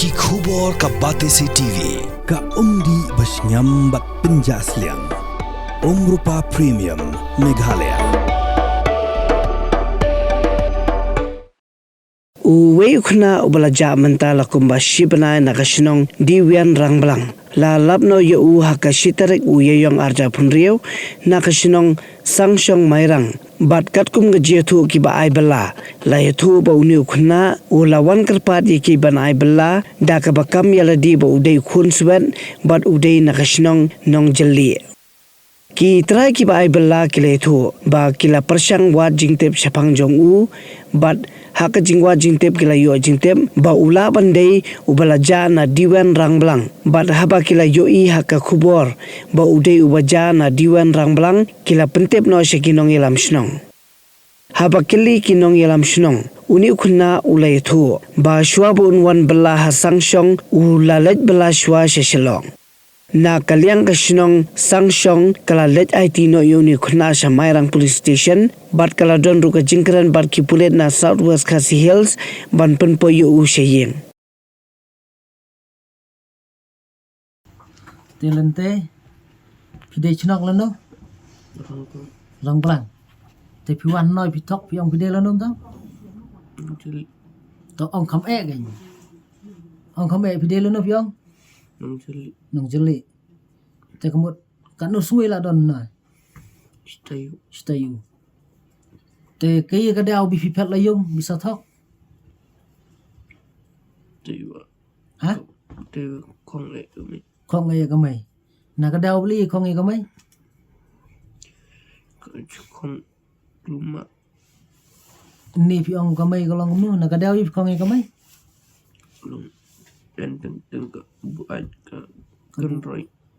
Ki khubor ka Batesi TV. Ka umdi basnyam bak penjaslian. Rupa Premium Meghalaya. Uwe ukna ubalaja mentala kumba shibna nakashinong diwian rangblang. La labno yo u hakashitarik uye yong arja punriyo nakashinong sangshong mairang. Bat katkum gajetu ki ba aibala. La yetu ba uni ukna ulawan kerpat ye ki ban aibala. Da ka bakam yala di ba udai kun suban bat udai nakashinong nong jeli. Ki try ki ba aibala kila itu ba kila persang wat jingtep syapang jong u bat haka jingwa jingtep kila yo jingtep ba ula bandai ubalaja na diwan rangblang bat haba kila yo I haka kubor ba udai ubaja na diwan rangblang kila pentep no shakinong ilam shnong haba kili kinong ilam shnong uni ukna ula itu ba shwa bu unwan bala hasang shong ulalaj bala shwa sheshelong na kaliang kasinong sangshong kala let IT no yuni khuna Samairang Police Station bat kala don ruka jingkran bat kipulet na Southwest Khasi Hills ban penpo yu ushayeng. Telente pide chinok lano lang blang te piwan noi pitok piong pide lano tau to ong kam e gan ong kam e pide lano piong nong jeli te kamut kanu suwe la don na stayu te kaya ka dau bi pipet la yung bisa thok ha kong e ka mai na ka dau beli kong e ka mai ni piong ka mai ka long nu na ka dau bi kong e ka mai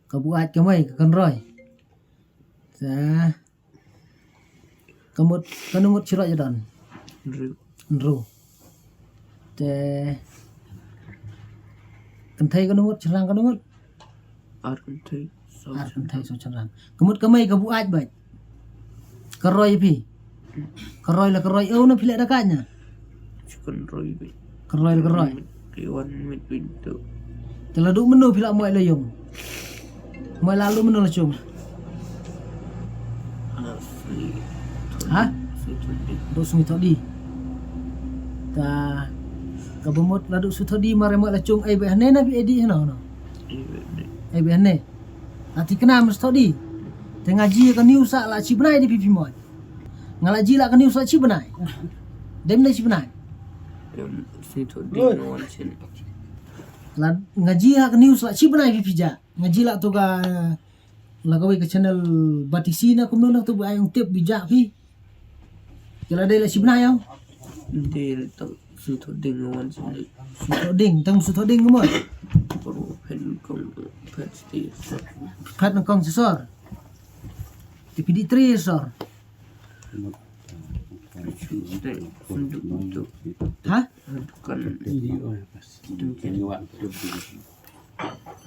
ka buat ka mai ka kan roi sa kamut kanungut sira jadan ru te kan thai kanungut serang kanungut ar kan thai so serang kamut ka mai ka buat bai ka roi pi ka roi la ka roi au na pile dakanya ka roi la ka roi Teladuk menu pila moy layong. Moy lalu menu lacung. Ha? Do sumi tadi. Ta kabumut laduk su tadi mare moy lacung ai behne na bi edi hno no. Ai behne. Ati kena mus tadi. Te ngaji ka niu sa la chi benai di pipi moy. Ngalaji la ka niu sa chi benai. Dem na chi benai. La ngaji hak news la chi banai pija ngaji la to ga la gawe ke channel Batesi na kumno na to ay ung tip bija pi kala dai la chi banai yo del to su to ding wan su ding tang su to ding mo pen kong pet kong sesor di 3 sor ha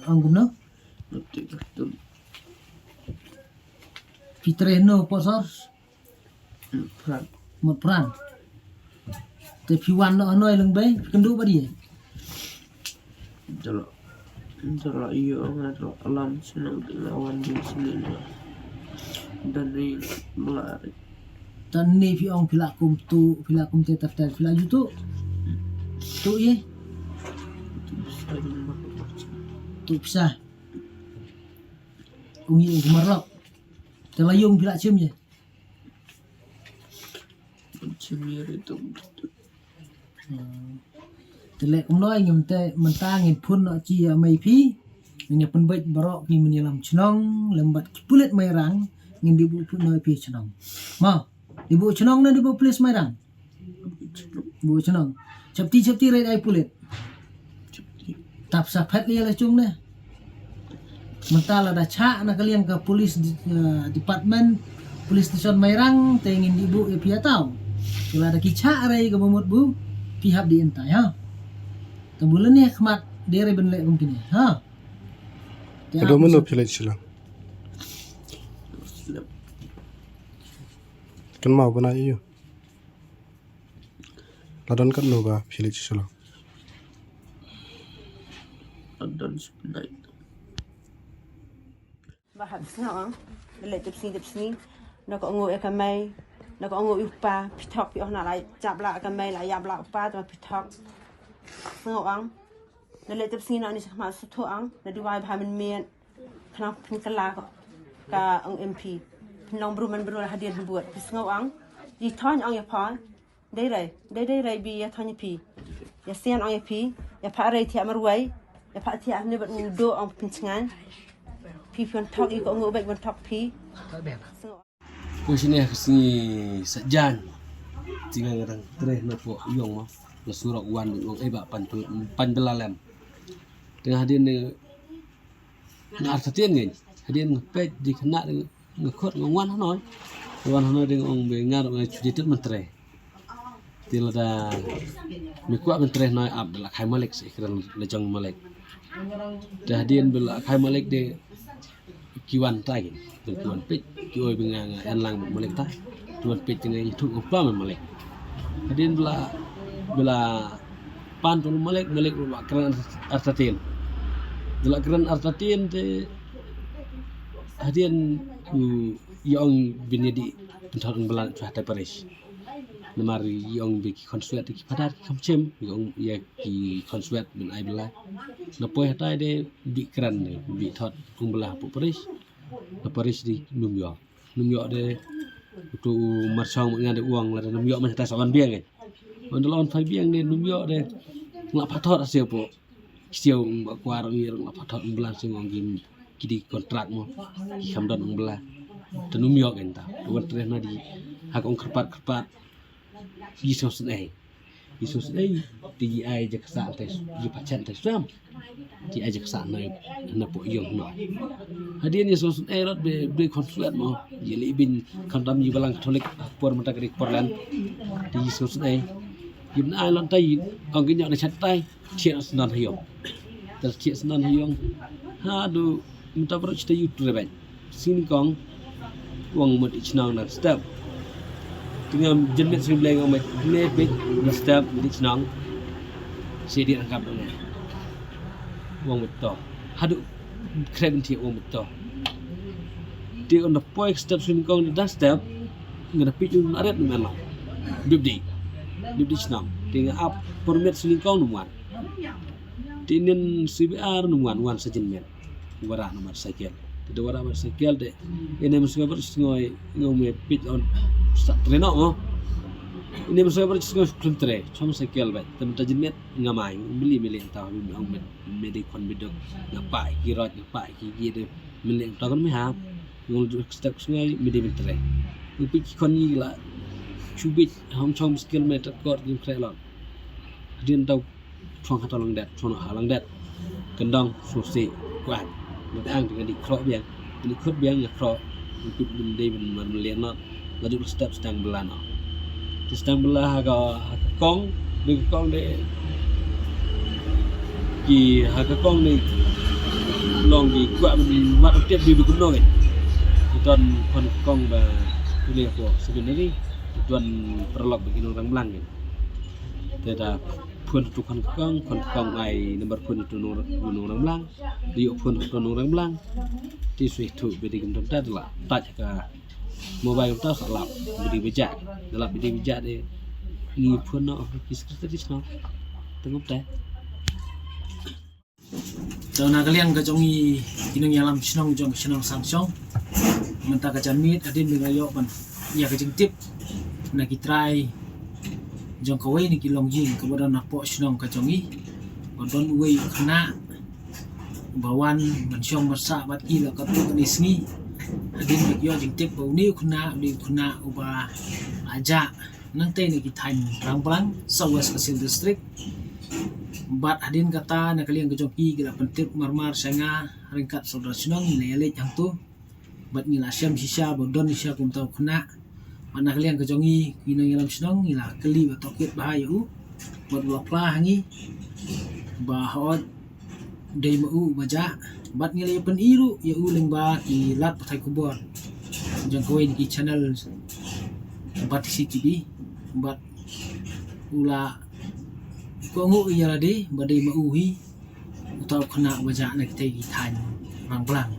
ang gumno Pitreno posor một pran te piwan no noi leng bay kendu ba dia Jala iyo ngaro alam senang lawan di sini dan ini melari tan ni pi ong pilakum te taftar pila jutu tu ye tu bisa ungi marok telayung pila cim ye cimir itu telek noi ngem te mentang ngin pun no chi mai pi ni pun baik barok pi menyelam chnong lembat pulet mai rang ngin dibu pun noi pi chnong ma dibu chnong na dibu place mai rang bu chnong chapti rai ai pulet tap sa phat le la chung ne mentala da cha na kalian ke polis department polis station Mairang te ngin dibu e pia tau kila da kicha rai ke bomot bu pihak di entai ha bulan ni khmat dere ben le mungkin ha Ada mana pilih sila? Kan mau bana iyo. Ladan kan no ba pilih sila. dan sebenarnya itu. Bahas senang, beli tip sini, nak ngoi akan mai, nak ngoi upa, pitok pi nak lai cap lah akan mai lah yap lah upa tu pitok, senang, beli tip sini nak ni sama suatu ang, nak diwai bahamen mian, kenapa pengkelah ka MP, penong beruman hadiah buat, senang, di tahun ang ya pa, day ray bi ya tahun pi, ya sian ang ya pi, ya pa ray tiap meruai, ya pa tiap ni buat mudo ang pencengan. Pion talk you go back when talk pi. Ko sini sejan. Tinggal ngarang tereh na po yong na surak wan ng iba panbelalem. Tengah hadin na artatin ngin. Hadin ngepet di kena ngekot ngwan hanoi. Wan hanoi ding ong bengar ng chuditit mentre. Tilada mikwa mentre noi ab la khai malik sekran lejong malik. Hadin bela khai malik de kiwan tay kiwan pit kioi bengang en lang malik tay tuan pit dengan itu upah malik hadin bela pan tu malik ulak keran artatin ulak keran artatin te hadin yang binedi pentarung belan cuaca Paris namari yang bagi konsulat di padar kamcem yang ya ki konsulat ben ai bela napoi hatai de bi keran de bi thot tung belah pu Paris na Paris di New York de tu marsang ngade uang la New York man ta sawan biang kan ondolon fai biang de New York de ngap pathot asia po siau kwar ngir ngap pathot belah sing ngim kidi kontrak mo kamdon belah te New York enta tuan tres na di hak ong kerpat Yesus ai di ai je kesa tes di pacan tes ram di ai je kesa na po yong no hadin Yesus ai rot be konsulat mo yeli bin kandam yi balang katolik por mata krik porlan di Yesus ai yim ai lon tai ong ginya na chat tai chia snan hyong ter chia snan hyong hadu minta bro cita YouTube ben sini kong wong mot ichnang na step dengan jenis sebelah yang lebih step di senang sedi angkap dengan uang betul hadu keren ti uang betul di on the point step sini kau di step ngada picu aret dengan lah bibdi senang dengan up permit sini kau numuan tinin CBR numuan wan sejenmen warah nomor sekian tidak warah nomor sekian deh ini mesti bersengoy ngomong pitch on Reno mo ini masuk berjumpa kuntre cuma sekian bet teman tajamnya ngamai beli tahu ang medikon bedok ngapai kirot ngapai kiri milik tahu kan mehap ngul setiap sungai meditre upi kon la cubit hong chong skill meter kot game krelon din tahu chong hatalang dat chong halang dat kendang susi kuat ang dengan di krok biang di krok biang ya krok untuk benda melihat lalu step sedang belah no. Sedang belah kong de ki kong de long di kuat mat tiap di buku no kan. Tuan kong ba ini aku sebenarnya tuan perlok bagi orang belang kan. Tidak pun tukang kong ai nomor pun itu orang belang. Dia pun orang belang. Di suatu bedi gendong tadi lah. Tak ke mobile kita salah beri bijak dalam beri bijak dia ni pun nak sekretari sana tengok dah so na kalian kacongi kinang yalam sinong jong sinong samsung menta kacamit adin bengayo ban ya kacing tip na kitrai jong kawai ni kilong jing kepada na po sinong kacongi kodon uwe kena bawan mensyong masak bat ila katu kanisngi adin bigyo jing tip bau ni kuna ubah aja nang te ni kitain rang Southwest Kasil District bat adin kata na kalian kejoki gila pentip marmar sanga ringkat saudara sinong lele yang tu bat ngila syam sisa bodon sisa kum tau kuna mana kalian kejongi kino ngilam sinong ngila keli batokit bahaya bat bloklah hangi bahot day mau baja bat ngila pen iru ya uling ba ilat patai kubor jang koin ki channel Batisi TV bat ula kongu iya de badai mauhi utau kena baca nak kita gitan orang pelang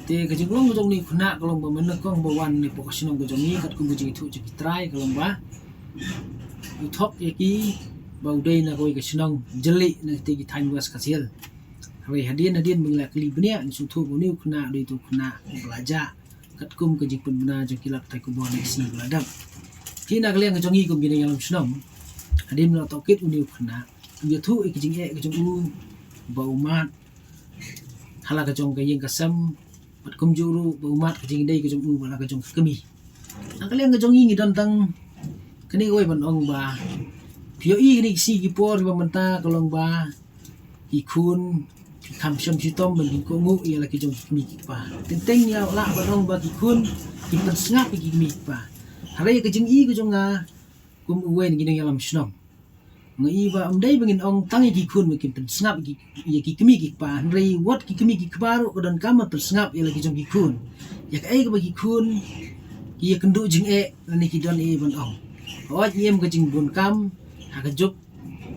te ke jengong jong ni kena kalau memenek kong bawan ni pokok sinong ke jong ni kat ku buji itu jadi try kalau ba utok yaki bau dei na koi ke sinong jeli nak kita gitan was kasil hari hadian mengla kali benia su thu ni kena do itu kena belajar kat kum ke jing bena jong kilap tai ku bon si beladap kina kalian ke jong ni kum gini yang sinong hadian na tokit uni kena dia thu ke jing ke jong bau mat hala ke jong ke yang kasam bat kum juru umat ke jing dei ke jong bala ke jong kemi ang kalian ke jong ngi tentang kini oi ban ong ba pio i ni si ki por ba menta kolong ba ikun kam syam sitom ban ko ngu ia la ke jong kemi pa tenteng ya la ban ong ba ikun ki pan snap ki kemi pa hare ke jing i ke jong nga kum uwen gi dalam snom ngai ba dei bangin ong tangi ki kun ki pen snap ki ya ki kemi ki pa rei wat ki kemi ki baru dan kama pen snap ya lagi jong ki kun ya kai ka ki kun ki ya kendu jing ni ki don ban ong wat yem ka jing bun kam ha ka juk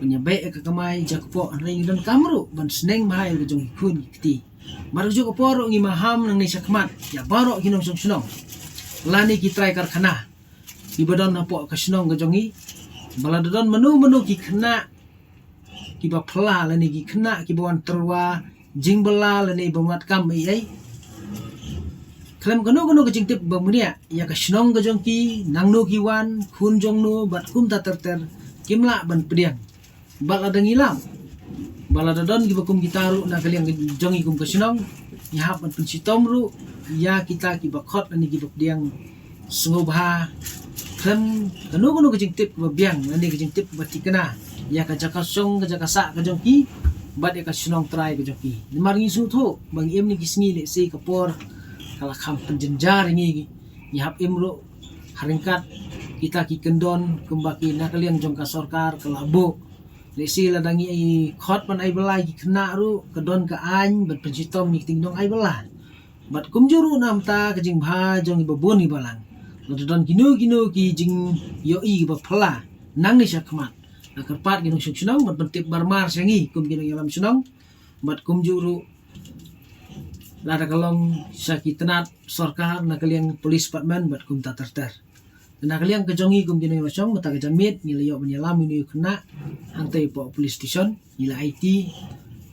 punya baik ka kamai jak po rei dan kamru ban sneng mahai ka jong ki kun ki baru juk poro ngi maham nang ni sakmat ya baru ki nong song lani ki try karkhana ibadon apo ka snong ka jongi baladon menu ki kena ki ba pla la ni ki kena ki bon terwa jing bela la ni bangat kam ai klem kono ke jing tip ba munia ya ka snong ga jong ki nang no ki wan khun jong no bat kum ta ter kimla ban pediang bala dang ilam baladon ki bakum gitaru na kaliang jongi kum ka snong ya hap ban pensitom ru ya kita ki ba khot la ni ki pediang sungobha kan kanu ke jing tip ba biang nani ke jing tip ba tikena ya ka jaka song ka jaka sa ka jong ki ba de ka sinong try ka jong ki ni mar ngi su tho bang em ni kisngi le se ka por kala kham penjenjar ngi ni hap imro haringkat kita ki kendon kembaki na kalian jong ka sarkar ka labo le se la dangi ai khot pan ai belai ki kena ru kedon ka an bat pensitom ni ting dong ai bela bat kumjuru nam ta ka jing bha jong ibon ni balang Ladon gino ki jing yo i ba phala nang ni sakmat na karpat ginong sunong bat pentip barmar sangi kum ginong yalam sunong bat kum juru lada kalong sakitenat sarkar na kaliang polis department bat kum tater na kaliang kejongi kum ginong lasong mata ka jamit ni layo menyelam ni kena antai po police station nila IT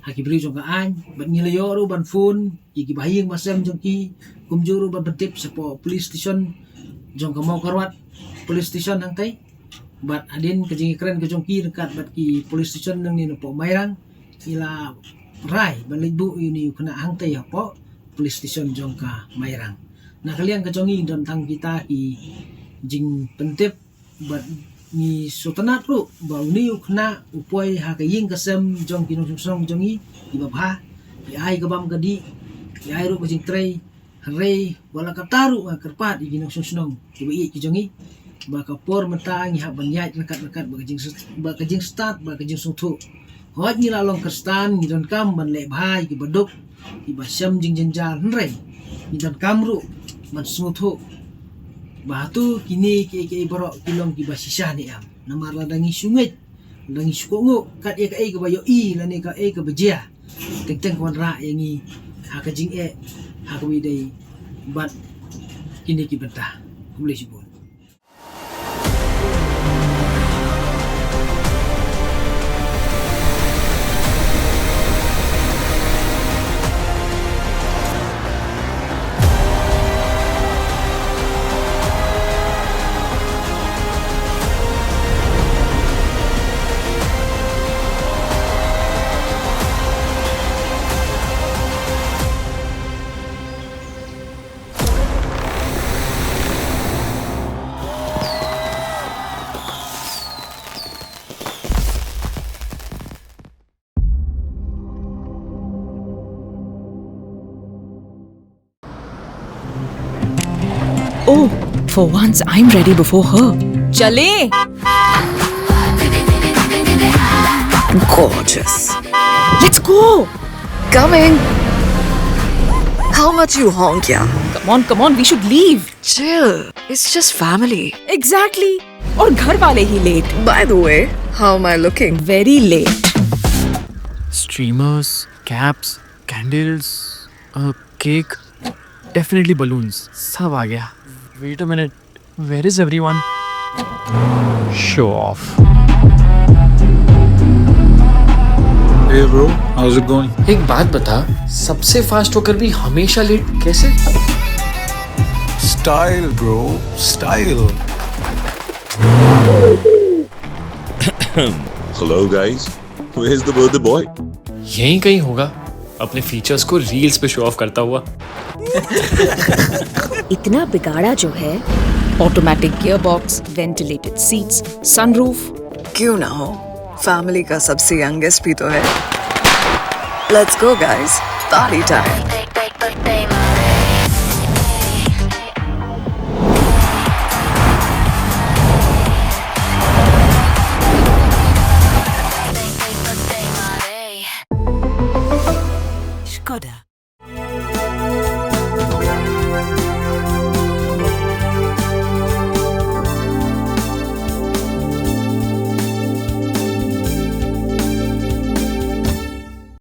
haki beri jong kaan bat nilayo ru ban phone iki bahing masam jong ki kum juru bat pentip sa po police station jong ka mau karwat police station nang tai bat adin ke jing keren ke jong ki dekat bat ki police station nang ni po mairang ila rai balibu ini kena hang tai po police station jong ka mairang na kalian ke jongi dan tang kita ki jing pentip bat ni sotanat ru bau ni kena upoi ha ka ying kasem jong ki nong song jongi ibabha ki ai ka bam ka di ki ai ru ke jing trai Hare wala kataru kerpat di ginong sunong tiba ki jongi ba ka por mentang ya ban yat rekat ba kajing start ba kajing sutu hot ni lalong kerstan ni don kam ban le bhai ki baduk ki ba syam jing jenjar hre ni don kamru man sutu ba tu kini ki borok kilong ki ba sisah ni am namar ladangi sungit ladangi sukongo kat e ka e ka ba yo i la ni ka e ka bejia teng kwan ra yangi ha kajing Aku idai bat kini ki bentah boleh sibun. Oh, for once I'm ready before her. Chale! Gorgeous. Let's go! Coming. How much you honk, yeah? Come on, we should leave. Chill. It's just family. Exactly. और घर वाले ही late. By the way, how am I looking? Very late. Streamers caps, candles, cake, definitely balloons. सब आ गया. Wait a minute. Where is everyone? Show off. Hey bro, how's it going? एक बात बता, सबसे फास्ट होकर भी हमेशा लेट कैसे? Style bro, style. Hello guys, where's the birthday boy? यहीं कहीं होगा, अपने फीचर्स को रील्स पे शो ऑफ करता हुआ. इतना बिगाड़ा जो है. Automatic gear box, ventilated seats, sunroof. क्यों ना हो, फैमिली का सबसे यंगेस्ट भी तो है. Let's go guys, party time. Skoda.